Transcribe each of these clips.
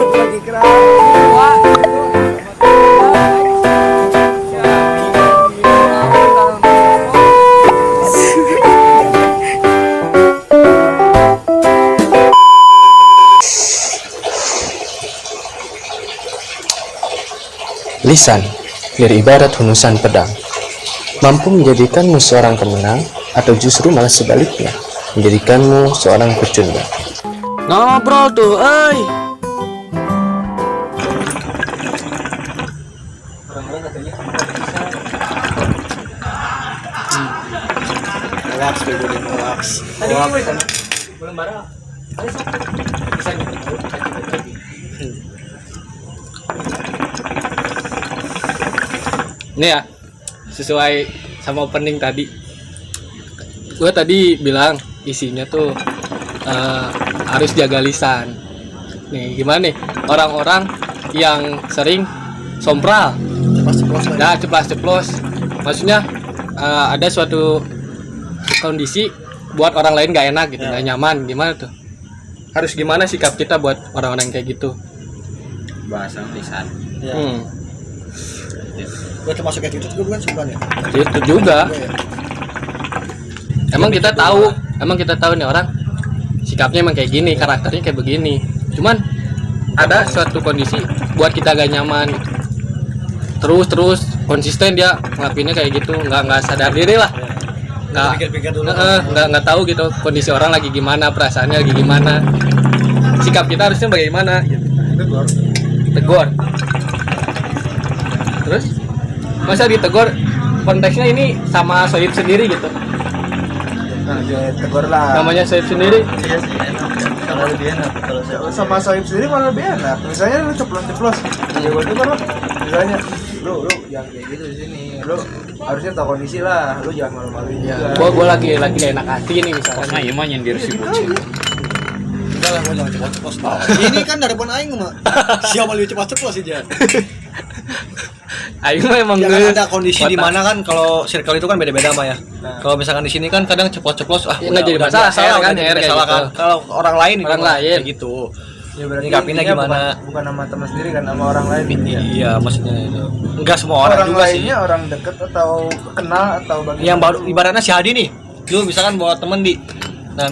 lagi keras. Lisan beribarat humusan pedang, mampu menjadikanmu seorang pemenang atau justru malah sebaliknya, menjadikanmu seorang pecundang. Ngobrol tuh, Orang-orang katanya relax, relax. Tadi belum barang. Bisa Ini ya, sesuai sama opening tadi. Gue tadi bilang isinya tuh harus jaga lisan. Nih, gimana nih orang-orang yang sering sompral, ceplas-ceplos. Maksudnya ada suatu kondisi buat orang lain gak enak gitu, gak nyaman. Gimana tuh? Harus gimana sikap kita buat orang-orang kayak gitu? Bahasa lisan. Gue termasuk kayak gitu juga bukan sumpah ya. Itu juga. Emang kita tahu nih orang sikapnya emang kayak gini, karakternya kayak begini. Cuman ada suatu kondisi buat kita gak nyaman gitu. Terus konsisten dia ngelakuinnya kayak gitu, nggak sadar diri lah. Pikir-pikir dulu. Nggak tahu gitu kondisi orang lagi gimana, perasaannya lagi gimana. Sikap kita harusnya bagaimana gitu. Tegur. Terus masa ditegur konteksnya ini sama sohib sendiri gitu. Nah, dia tegur lah. Namanya sohib sendiri. Iya sih, kalau lebih enak kalau saya sama sohib sendiri malah lebih enak. Misalnya lu ceplos ya gue tegur lo. Misalnya lu jangan kayak gitu di sini. Lu harusnya tahu kondisi lah. Lu jangan malu-maluin juga. Gua lagi enak hati nih misalnya. Nah, iya mah nyindir si bocil. Enggak lah, gua jangan ceplos. Ini kan dari pon aing mah. Siapa lu ceplos aja. Ayo emang Ya kan ada kondisi di mana kan kalau circle itu kan beda-beda mah ya. Kalau misalkan di sini kan kadang ceplos-ceplos Ya, nggak jadi masalah, salah kan, kayak salah gitu. kan. Kalau orang lain itu Orang mah lain. kayak gitu. Ya berarti Nyikapinnya intinya gimana? Bukan sama teman sendiri kan, sama orang lain. Iya, maksudnya itu. Enggak semua orang juga sih. Lainnya orang deket atau kenal atau bagaimana? Yang baru ibaratnya si Hadi nih. Lu misalkan bawa temen di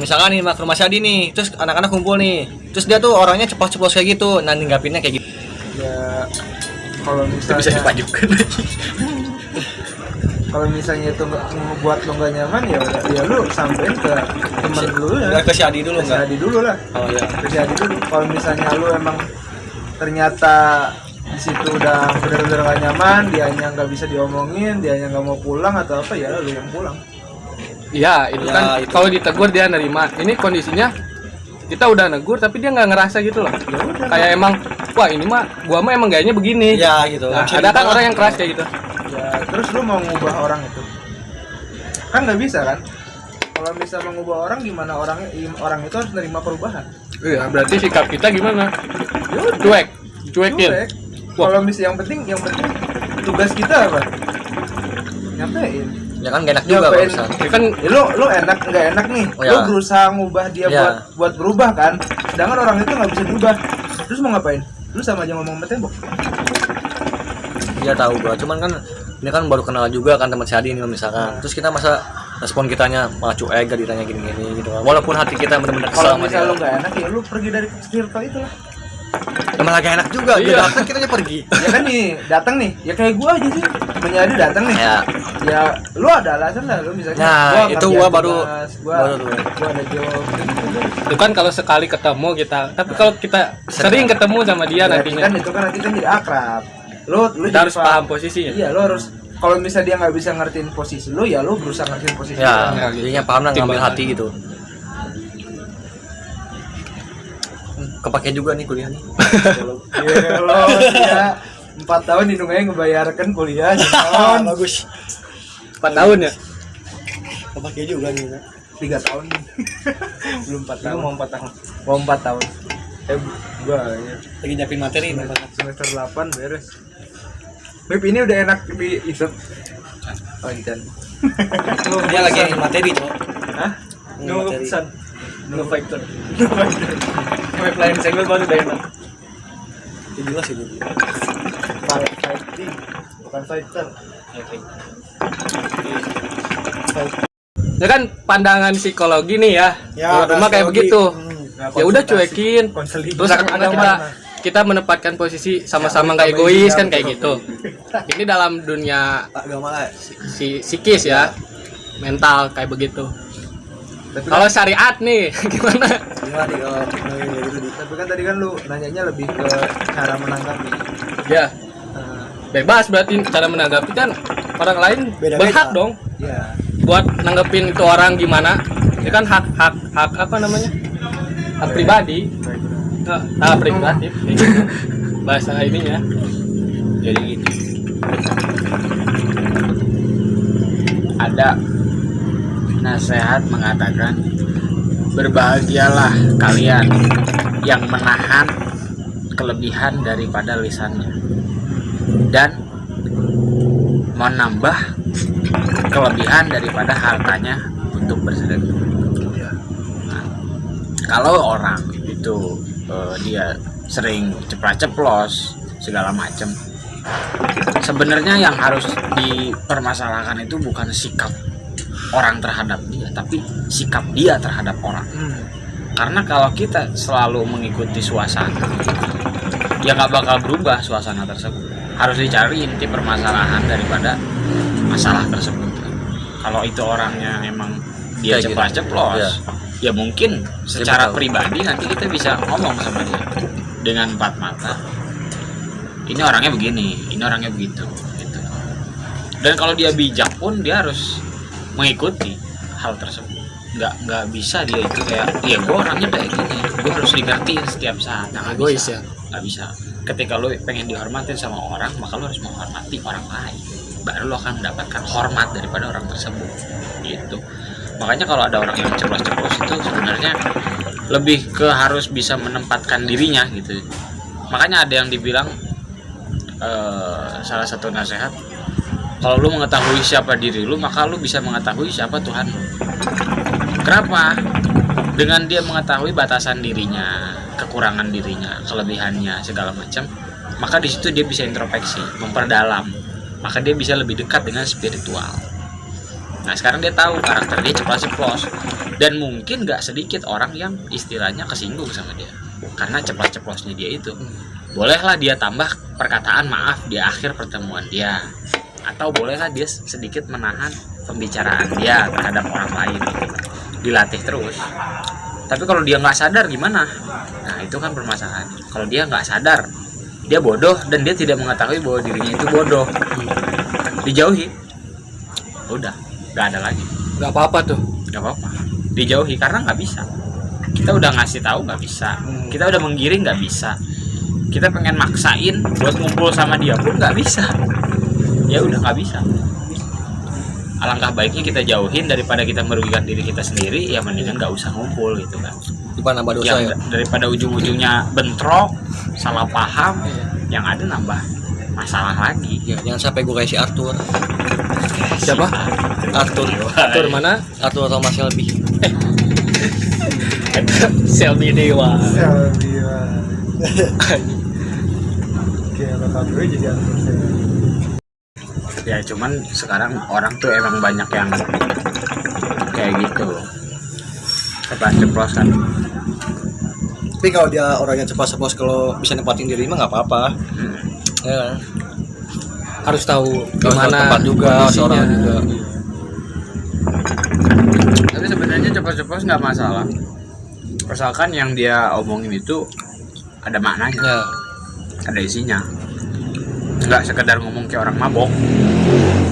misalkan nih ke rumah si Hadi nih, terus anak-anak kumpul nih. Terus dia tuh orangnya ceplos-ceplos kayak gitu. Nah, ninggapinnya kayak gitu. Ya kalau misalnya Bisa dipajukan lagi. kalau misalnya itu ngebuat lo nggak nyaman ya lu sampein ke temen lu ya. Ke si Hadi dulu Ke si enggak? Hadi dulu lah. Oh iya. Ke si Hadi dulu. Kalau misalnya lu emang ternyata di situ udah benar-benar gak nyaman, dianya nggak bisa diomongin, dianya nggak mau pulang atau apa, ya lu yang pulang. Iya, itu Ya, kan itu. kalau ditegur dia nerima. Ini kondisinya kita udah negur tapi dia nggak ngerasa gitu loh. Ya udah. Kayak emang wah ini mah gua mah emang gayanya begini. Ya gitu. Nah, ada kan orang yang keras kayak gitu. Ya terus lu mau ngubah orang itu kan nggak bisa kan. Kalau bisa mengubah orang, gimana orang itu harus nerima perubahan. Iya, berarti sikap kita gimana? Cuekin. Cuek. Kalau misalnya yang penting tugas kita apa? Nyampein. Ya kan gak enak juga Nyampein. Bang. Ya kan Lu enak nggak enak nih? Oh, ya. Lu berusaha ngubah dia Ya. buat berubah kan? Sedangkan orang itu nggak bisa berubah. Terus mau ngapain? Lu sama aja ngomong sama tembok. Dia tahu gua, cuman kan ini kan baru kenal juga kan teman si Hadi ini misalkan. Terus kita masa respon kitanya malah cuek, gak ditanya gini-gini gitu kan. Walaupun hati kita benar-benar Kalau kesal sama dia. misalnya lu nggak enak ya lu pergi dari circle itu lah. Emang lagi enak juga, dia Iya. datang kitanya pergi. Ya kan nih, datang nih. Ya kayak gua aja sih. Menjadi datang nih. Ya, Ya lu ada alasan lah, lu misalnya Nah, itu ngerjain gua baru- tugas, baru tuh. gua ada job gitu. itu kan kalau sekali ketemu kita. Tapi kalau kita sering ketemu sama dia nantinya, kan itu kan nanti kan jadi akrab. Lu kita harus jadi paham posisinya. Iya, lu harus, kalau misalnya dia nggak bisa ngertiin posisi lu, ya lu berusaha ngertiin posisi ya, dia. jadinya paham lah ngambil Timbangan. hati gitu. Kepake juga nih kuliah nih. Iya, lo ya 4 tahun hidungnya ngebayarkan kuliah tahun. Bagus. 4 tahun ya. Kepake juga nih. 3 tahun. Belum 4 tahun. Mau 4 tahun. Mau 4 tahun. Gua ya. Lagi nyiapin materi nih. Semester 8 beres. Beb, ini udah enak di itu. Oh, Intan. Dia lagi nyiapin materi, Cok. Hah? Nggak pesan. No factor. Web lain single baru udah enak. Ya, jelas itu. Fighting, bukan fighter. Ya kan pandangan psikologi nih ya. Kalau rumah kayak psikologi. begitu. Nah, Ya udah konsultasi. cuekin. Konseling. Terus kita menempatkan posisi sama-sama nggak egois kan kayak gitu. Ini dalam dunia Agama lah. psikis ya, mental kayak begitu. Tapi Kalau syariat nih gimana? Gimana nih kalau ngomongin kayak gitu di? tapi kan tadi kan lu nanyanya lebih ke cara menanggapi. Ya Nah, bebas berarti cara menanggapi kan orang lain Beda-beda. berhak dong ya. buat nanggepin itu orang gimana. Ini kan hak apa namanya? Hak pribadi. Hak privatif. Bahasa ininya. Jadi gini, ada nasihat mengatakan berbahagialah kalian yang menahan kelebihan daripada lisannya dan menambah kelebihan daripada hartanya untuk bersedekah. Nah, kalau orang itu dia sering ceplas-ceplos segala macam, sebenarnya yang harus dipermasalahkan itu bukan sikap orang terhadap dia, tapi sikap dia terhadap orang. Karena kalau kita selalu mengikuti suasana, ya nggak bakal berubah suasana tersebut. Harus dicari inti permasalahan daripada masalah tersebut. Kalau itu orangnya emang dia Kayak gitu. ceplas-ceplos, Iya. ya mungkin secara tahu. pribadi nanti kita bisa ngomong sama dia dengan empat mata. Ini orangnya begini, ini orangnya begitu, gitu. Dan kalau dia bijak pun dia harus mengikuti hal tersebut. Nggak bisa dia itu kayak, ya gue orangnya kayak gini, gue harus dikertiin setiap saat. Nah, nggak Egois bisa. ya. Nggak bisa. Ketika lo pengen dihormatin sama orang, maka lo harus menghormati orang lain. Baru lo akan mendapatkan hormat daripada orang tersebut. Gitu. Makanya kalau ada orang yang ceplos-ceplos itu sebenarnya lebih ke harus bisa menempatkan dirinya gitu. Makanya ada yang dibilang salah satu nasihat, kalau lu mengetahui siapa diri lu, maka lu bisa mengetahui siapa Tuhan lu. Kenapa? Dengan dia mengetahui batasan dirinya, kekurangan dirinya, kelebihannya, segala macam, maka di situ dia bisa introspeksi, memperdalam. Maka dia bisa lebih dekat dengan spiritual. Nah, sekarang dia tahu karakter dia ceplas-ceplos, dan mungkin gak sedikit orang yang istilahnya kesinggung sama dia karena ceplas-ceplosnya dia itu. Bolehlah dia tambah perkataan maaf di akhir pertemuan dia, atau bolehlah dia sedikit menahan pembicaraan dia terhadap orang lain. Dilatih terus. Tapi kalau dia nggak sadar gimana? Nah, itu kan permasalahan. Kalau dia nggak sadar, dia bodoh dan dia tidak mengetahui bahwa dirinya itu bodoh, dijauhi. Udah, nggak ada lagi. Nggak apa-apa tuh. Nggak apa-apa, dijauhi karena nggak bisa. Kita udah ngasih tahu nggak bisa, kita udah menggiring nggak bisa, kita pengen maksain buat ngumpul sama dia pun nggak bisa. Ya udah nggak bisa. Alangkah baiknya kita jauhin daripada kita merugikan diri kita sendiri. Ya mendingan nggak usah ngumpul gitu kan. Depan nambah dosa ya. Daripada ujung-ujungnya bentrok, salah paham, yang ada nambah masalah lagi. Ya, jangan sampai gue kayak si Arthur. Siapa? Arthur. Arthur mana? Arthur atau Mas Shelby. Selby Dewa. Kayak bakal gue jadi atur saya. Ya cuman sekarang orang tuh emang banyak yang kayak gitu, ceplos-ceplos kan. Tapi kalau dia orangnya ceplos-ceplos, kalau bisa nempatin diri mah nggak apa-apa. Ya kan? Harus tahu Harus tahu gimana tempat juga, kondisinya. orang juga. Tapi sebenarnya ceplos-ceplos nggak masalah, asalkan yang dia omongin itu ada maknanya, Ya, ada isinya. Nggak sekedar ngomong kayak orang mabok.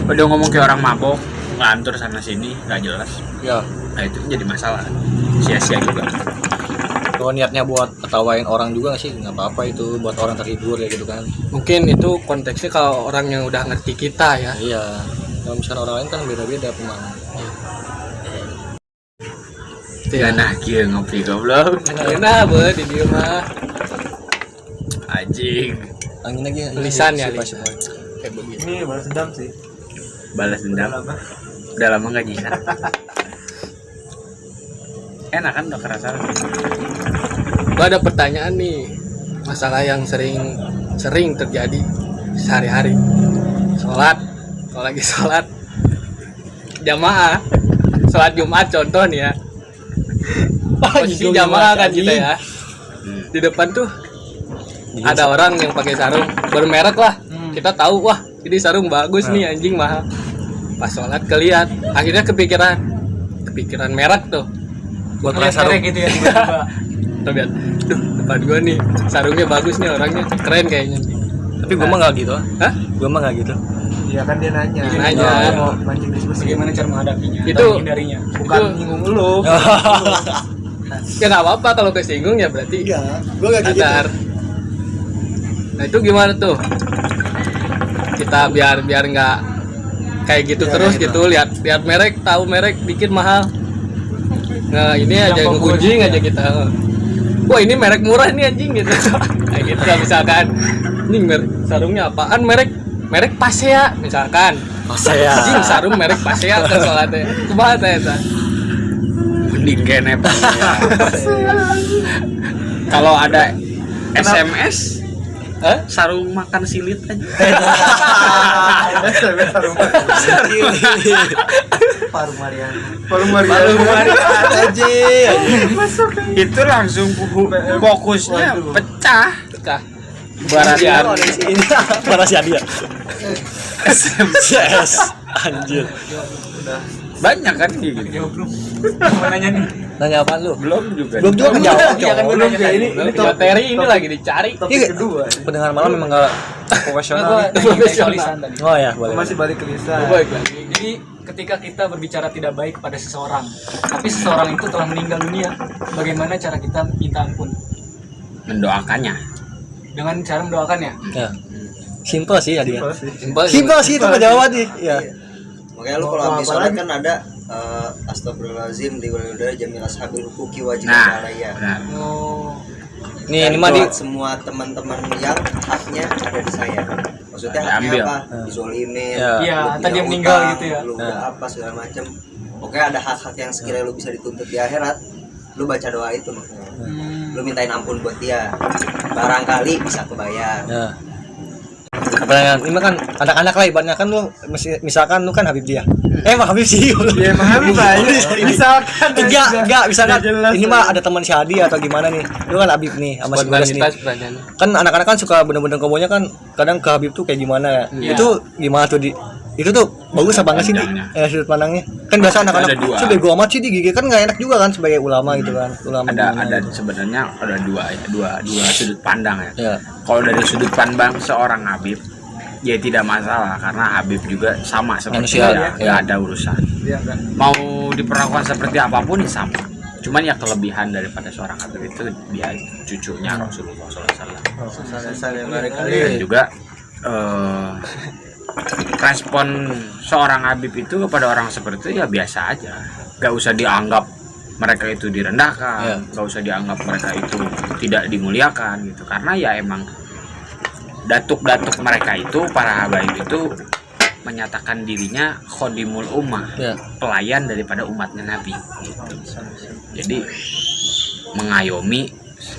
Udah ngomong kayak orang mabok, ngelantur sana sini, nggak jelas. ya. Nah itu jadi masalah, sia-sia juga. Kalau niatnya buat ketawain orang juga sih nggak apa-apa, itu buat orang terhibur ya gitu kan. Mungkin itu konteksnya kalau orang yang udah ngerti kita ya. Iya. Kalau misalnya orang lain kan beda-beda pemahaman. Ya. Nah, kia ngopi goblok. Enak buat di dia mah. Anjing. Angin lagi. Tulisan ya, Siapa, tulisan. siapa. Kayak begitu. Ini balas dendam sih. Balas dendam. Lama. Udah lama nggak bisa. Enak kan udah kerasa. Gua ada pertanyaan nih, masalah yang sering sering terjadi sehari-hari. Kalau lagi sholat jamaah, sholat Jumat contoh nih ya, posisi jamaah kan kita ya, di depan tuh ada orang yang pakai sarung bermerek lah, kita tahu wah ini sarung bagus nih anjing mahal. Pas sholat keliat, akhirnya kepikiran merek tuh buat pakai sarung gitu ya. Lihat, duh depan gua nih sarungnya bagus nih, orangnya keren kayaknya. Tapi gue mah nggak gitu. Hah? Gue mah nggak gitu. Iya kan dia nanya. Nanya. Mau mancing diskusi. Bagaimana cara menghadapinya? Itu menghindarinya. Bukan nyinggung lu. Ya nggak apa-apa kalau kesinggung ya berarti. Iya, gue nggak gitu. Sadar. Nah itu gimana tuh? Kita biar nggak kayak gitu terus gitu. Lihat merek, tahu merek dikit mahal. Nah ini aja ngegunjing aja kita. Wah ini merek murah nih anjing gitu. Kayak gitu misalkan. Ini sarungnya apaan merek Pasea misalkan. Pasea. Anjing sarung merek Pasea kan sholatnya. Kumaha teh eta? Mending kene Pasea. Kalau ada SMS sarung makan silit aja. Paru Marian. aja. Itu langsung fokusnya pecah. Barang Ini para si Adia. Yes. Anjir. banyak kan gitu. Mau nanya nih. Nanya apa lu? Belum juga. Belum juga menjawab. Iya kan, Belum kayak ini materi ini lagi dicari. topik kedua. Pendengar malam memang enggak profesional. Lisan tadi. Oh ya, boleh. Masih balik ke Lisa. Baik lagi. Jadi ketika kita berbicara tidak baik pada seseorang, tapi seseorang itu telah meninggal dunia, bagaimana cara kita minta ampun? Mendoakannya. Dengan cara mendoakannya. Ya. Simpel sih ya dia. Simpel. Simpel sih itu jawaban nih. Iya. Makanya lu kalau habis sholat kan ada astagfirullahaladzim liwalidayya jamil ashabil huquqi wajib Nah, alaiya. benar. Oh. Nih ini Dan mah di buat semua teman-teman yang haknya ada di saya. Maksudnya haknya Diambil. apa? Dizolimin. Ya. Iya, lu tadi punya yang meninggal utang, gitu ya. Lu udah apa segala macam. Pokoknya ada hak-hak yang sekiranya lu bisa dituntut di akhirat. Lu baca doa itu makanya. Lu mintain ampun buat dia. Barangkali bisa kebayar. ya. Apalagi ini mah kan anak-anak lah ibaratnya kan lu misalkan lu kan Habib dia. Emang Habib sih. Iya, emang Habib lah. Misalkan Enggak misalkan jelas, ini mah ada teman si Hadi atau gimana nih. Lu kan Habib nih sama si Bagas nih. pertanyaannya. Kan anak-anak kan suka bener-bener komonya kan kadang ke Habib tuh kayak gimana ya. Iya. Itu gimana tuh di itu tuh bagus apa enggak sih di sudut pandangnya? Kan biasa anak-anak Ada dua. tuh bego amat sih di gigi kan enggak enak juga kan sebagai ulama gitu kan. Ulama Ada sebenarnya ada dua sudut pandang ya. Ya. Kalau dari sudut pandang seorang Habib, ya tidak masalah karena Habib juga sama seperti Manusia, dia, ya. nggak ada urusan. Mau diperlakukan seperti apapun ya sama. Cuman ya kelebihan daripada seorang Habib itu dia cucunya Rasulullah SAW. Dan juga respon seorang Habib itu kepada orang seperti itu ya biasa aja, nggak usah dianggap mereka itu direndahkan, nggak usah dianggap mereka itu tidak dimuliakan gitu, karena ya emang datuk-datuk mereka itu, para habaib itu menyatakan dirinya khodimul ummah, pelayan daripada umatnya Nabi gitu. Jadi mengayomi,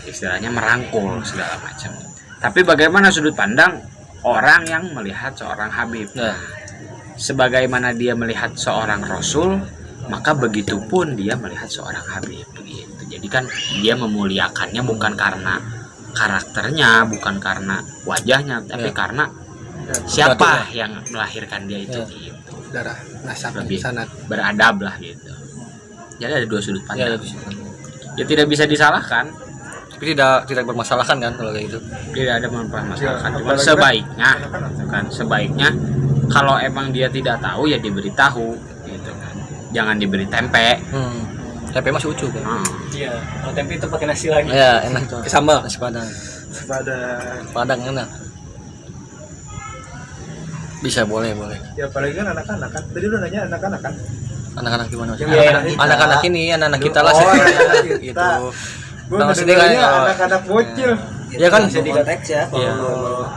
istilahnya merangkul segala macam. Tapi bagaimana sudut pandang orang yang melihat seorang Habib? Sebagaimana dia melihat seorang Rasul, maka begitupun dia melihat seorang Habib begitu. Jadi kan dia memuliakannya bukan karena karakternya, bukan karena wajahnya, tapi karena siapa yang melahirkan dia itu gitu. Darah, nasab, Lebih sanad. beradab lah gitu. Jadi ada dua sudut pandang. Ya tidak bisa disalahkan, Tapi tidak bermasalahkan kan kalau kayak gitu. tidak ada mempermasalahkan. Cuma sebaiknya, gitu kan, sebaiknya kalau emang dia tidak tahu ya diberitahu, gitu kan. Jangan diberi tempe. Tempe masih ucup kan. Iya, kalau tempe itu pakai nasi lagi. Ya enak tuh. Sambal. Nasi padang. Pada Padang enak. Bisa boleh. ya apalagi kan anak-anak kan. Tadi lu nanya anak-anak kan. Anak-anak gimana? Iya, Anak-anak ini anak kita lah. anak Gitu. kita. Gue Tahu sendiri ngedengarnya kan, anak-anak bocil. Ya kan? Bisa konteks ya kalau Iya.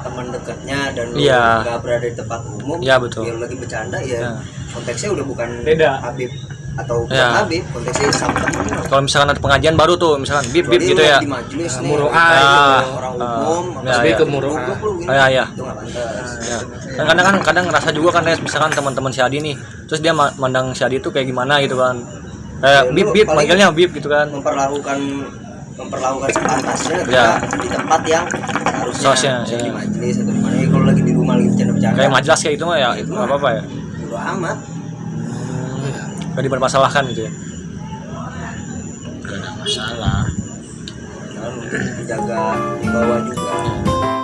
teman dekatnya dan lu Iya. nggak berada di tempat umum, Iya, betul. dia lagi bercanda ya. Iya. Konteksnya udah bukan Beda. Habib atau bukan Ya. Habib, konteksnya sama temen. Kalau misalkan ada pengajian baru tuh, misalkan bib Berarti gitu lu ya. di majelis nih, muroah orang gitu. umum, Ya, apa ya. ke muroah. goblok lu gini. Ya, ya. Itu nggak pantas. Ya. Kadang ngerasa juga kan ya, misalkan teman-teman si Adi nih, terus dia mandang si Adi tuh kayak gimana gitu kan. Kayak Ya, bib lu bib, paling manggilnya bib gitu kan. memperlakukan sepantasnya Ya. di tempat yang harusnya Seharusnya, misalnya ya. di majelis atau di mana. Ya, kalau lagi di rumah lagi bercanda-bercanda Kayak majelis kayak itu mah ya, itu nggak apa-apa ya. bodo amat. Gak dipermasalahkan gitu ya. Gak ada masalah. Jangan untuk dijaga di bawah juga.